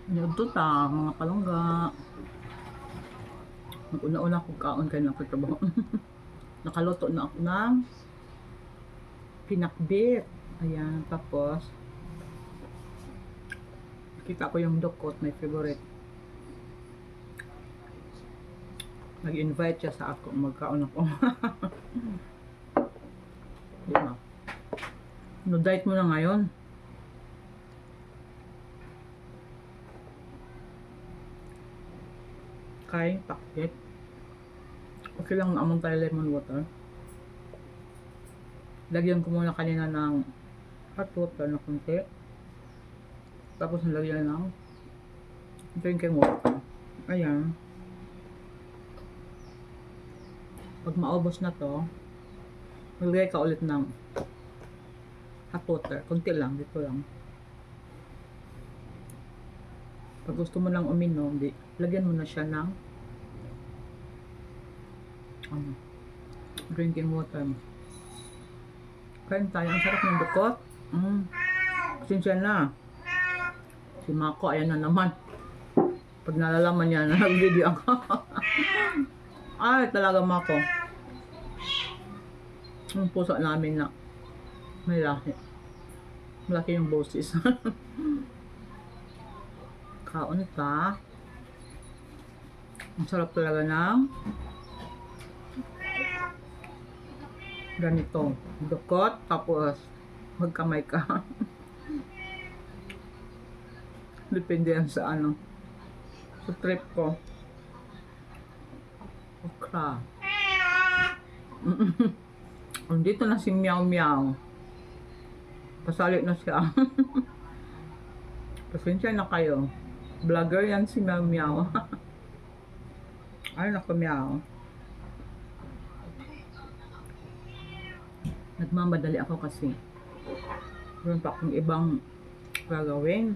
Ito ta, mga palangga. Mag-una-una kong kaon kayo ng katrabaho. Nakaluto na ako ng pinakbit. Ayan, tapos kita ko yung dukot, my favorite. Nag-invite siya sa ako, magkaon ako. Diba? No diet mo na ngayon. Kain, pakit. Okay lang naman tayo lemon water. Lagyan ko muna kanina ng hot water na konti. Tapos nalagyan ng drinking water. Ayan. Pag maubos na to, maglagay ka ulit ng hot water. Konti lang, dito lang. Pag gusto mo lang uminom, lagyan mo na siya ng drinking water. Kain tayo. Ang sarap ng dukot. Sinsya na. Si Mako, ayan na naman. Pag nalalaman niya na nag-video ako. Ay, talaga Mako. Yung puso namin na may laki. Malaki yung boses. Kaon ka. Ang sarap talaga ng ganito. Dukot, tapos magkamay ka. Depende yan sa ano. Sa trip ko. Okra. Dito na si Meow Meow. Pasali na siya. Pasensya na kayo. Vlogger yan si Meow Meow. Ay, naku Meow. Nagmamadali ako kasi meron pa akong ibang gagawin.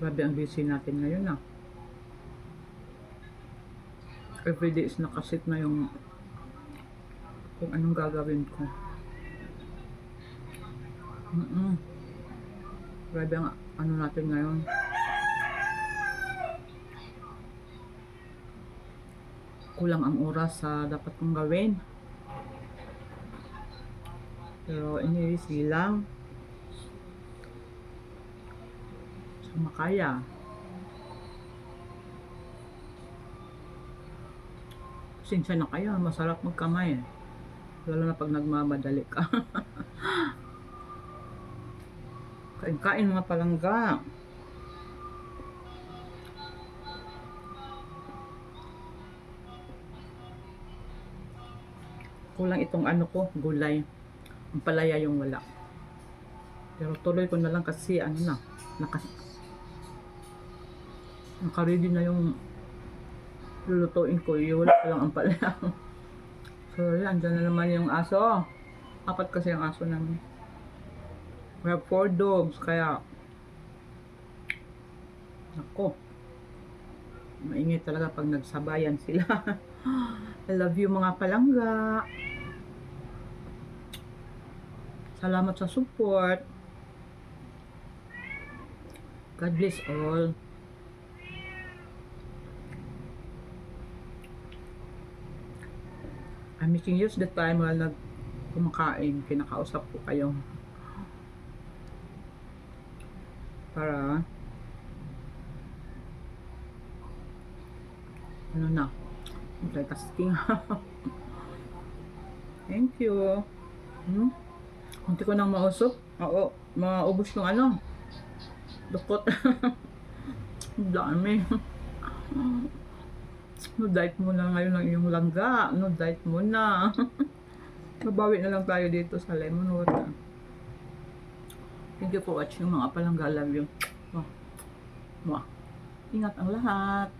Grabe ang busy natin ngayon na. Everyday is nakasit na yung kung anong gagawin ko. Grabe ang ano natin ngayon. Kulang ang oras sa dapat kong gawin. Pero inirisi lang. Sa makaya. Sinsya na kayo, masarap magkamay. Lalo na pag nagmamadali ka. Kain-kain mga palangga. Kulang itong ano ko, gulay. Ang palaya yung wala. Pero tuloy ko na lang kasi ano na, naka-ready na yung lulutuin ko. Yung wala pa lang ang palaya. So yan, dyan na naman yung aso. 4 kasi yung aso namin. We have 4 dogs, kaya ako, maingay talaga pag nagsabayan sila. I love you mga palangga. Salamat sa support. God bless all. I'm making use the time while kumakain. Kinakausap ko kayo. Para ano na, multitasking. Thank you. Kunti ko nang mausok. Oo, maubos yung ano, dukot. Dami. No diet muna ngayon ng iyong langga. No diet muna. Mabawi na lang tayo dito sa lemon water. Thank you for watching mga palangga. Love you. Mwah. Mwah. Ingat ang lahat.